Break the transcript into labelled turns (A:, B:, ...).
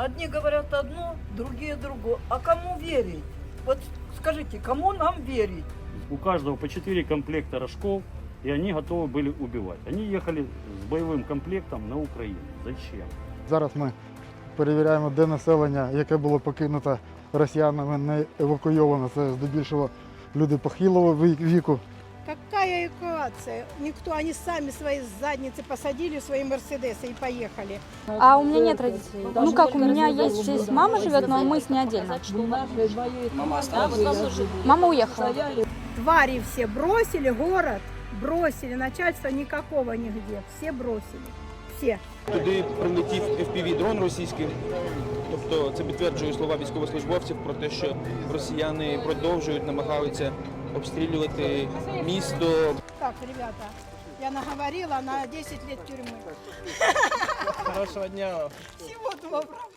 A: Одни говорят одно, другие другое. А кому верить? Вот скажите, кому нам верить?
B: У каждого по 4 комплекта рожков, и они готовы были убивать. Они ехали с боевым комплектом на Украину. Зачем?
C: Зараз ми перевіряємо, де населення, яке було покинуто росіянами, не евакуйовано. Це здебільшого люди похилого віку.
D: Какая эвакуация? Никто, они сами свои задницы посадили в свои Мерседесы и поехали.
E: А у меня нет родителей. Ну как, у меня есть здесь мама живет, но мы с ней отдельно. Мама уехала.
D: Твари все бросили город, бросили, начальства никакого нигде, все бросили, все.
F: Туди прилетів FPV-дрон російський, тобто це підтверджує слова військовослужбовців про те, що росіяни продовжують, намагаються обстрілювати місто.
D: Так, ребята, я наговорила на 10 лет тюрьмы.
F: Хорошого дня.
D: Всего доброго.